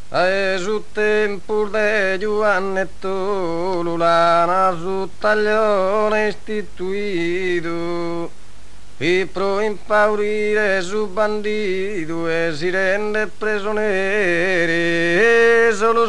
Su tempo de Giovannetto Lulana su taglione istituito e pro impaurire su bandito e si rende prigionieri solo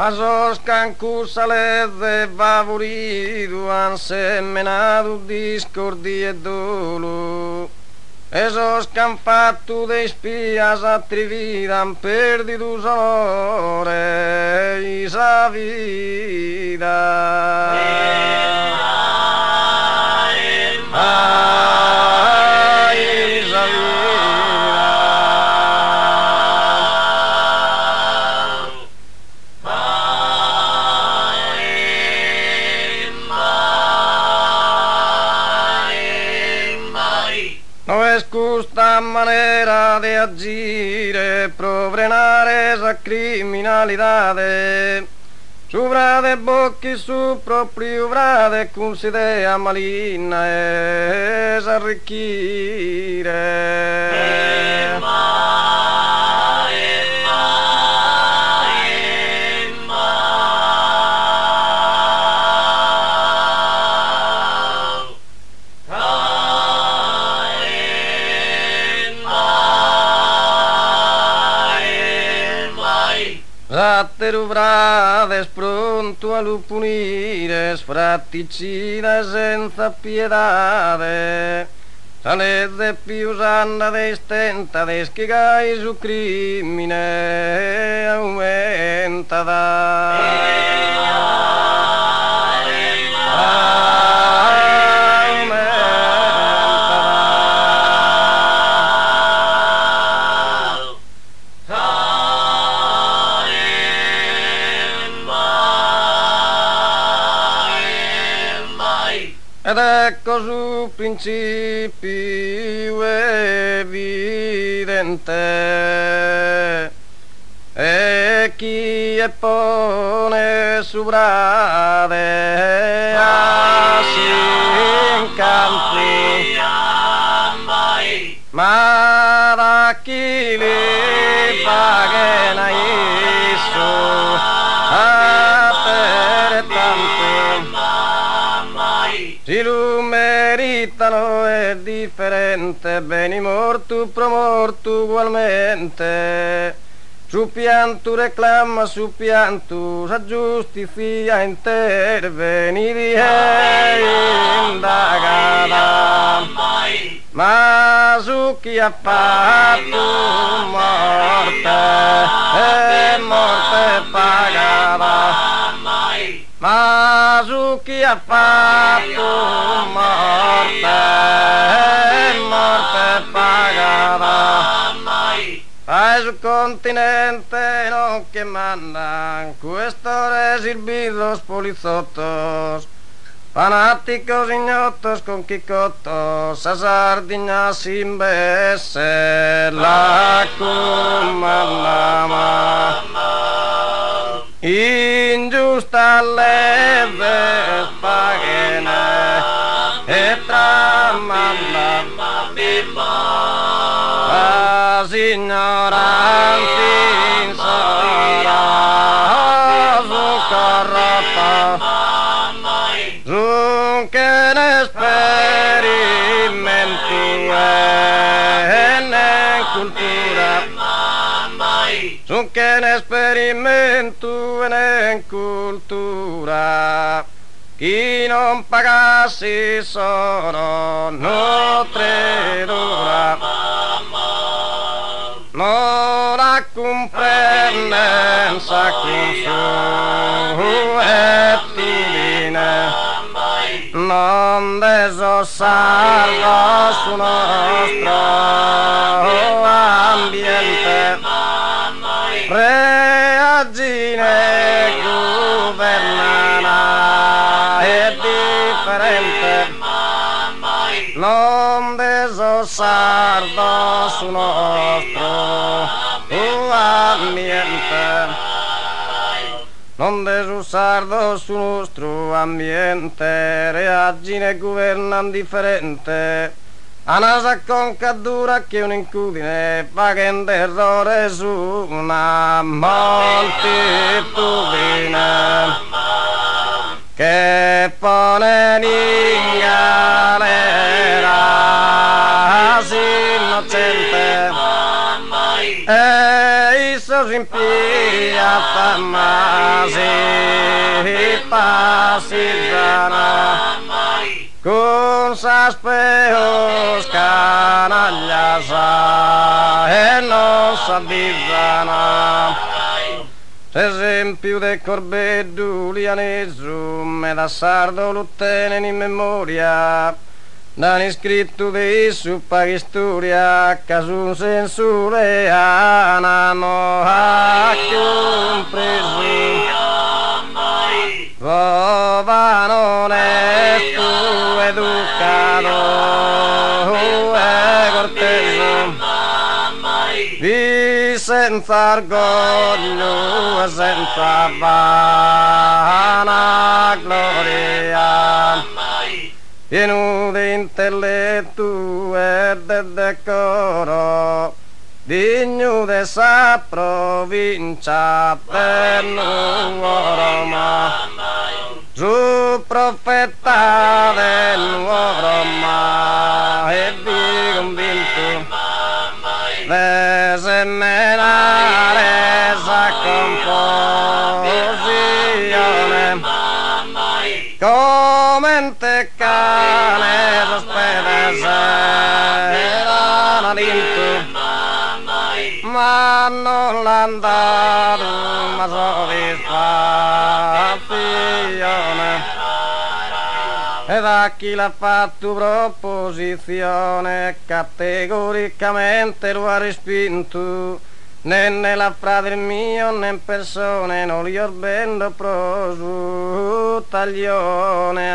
ma sos cancusales de favorido han semenado discordia e dolo. Esos que han fatto de espías atrevidas han perdido su honor y sa vida. No es justa manera de agire pro frenare esa criminalidade. Su brade bocchi su proprio brade considera maligna es arricchire. Zatteru brades pronto a lo punire, fratricida senza piedade. Salede più sanna de stenta, de schigai su crimine aumenta ed ecco su principio evidente e chi e pone su brade si incanti ma da chi li pagherà isso a per tanto si lo meritano è differente, beni morto pro morto ugualmente. Su pianto reclama, su pianto sa giustizia intervenire e indagata. Ma su chi ha fatto morte e morte pagata. Ma su chi ha fatto morte pagata. Ai sul continente non che mandan questores silbidos polizottos, fanáticos ignotos con quicottos, a Sardigna sin vese la comandama. Ingiusta leve pagene e tramanda as ignoranti insora su corrotta su che ne esperimenti e ne cultura su che ne esperimento e ne cultura chi non pagassi sono nutridura non la comprendenza consuetudine non desossarlo su nostro ambiente reagine governana è differente sardo su nostro ambiente. Onde su sardo su nostro ambiente reagine governan differente. A nasa concadura che un'incudine paga in terrore su una moltitudine che pone in galera innocente e isso si impia famasi passizzana con saspeos canaglias e non s'avvizzana. Esempio de corbedulianesum e da sardo lo tenen in memoria, dan scritto di su pagisturia, casun sensureana no ha compreso. Vova onesto, educado e corteso, vi senza orgoglio e senza vana gloria, pieno di intelletto e de decoro, digno de sa provincia per Roma. Su profeta del nuovo Roma e vi convinto de seminare sa composizione come in te cane sospede s'era vinto ma non l'ha dato ma soddisfazione. Ed a chi l'ha fatto proposizione categoricamente lo ha respinto, né nella frate mio né in persone non li orbendo prosu taglione.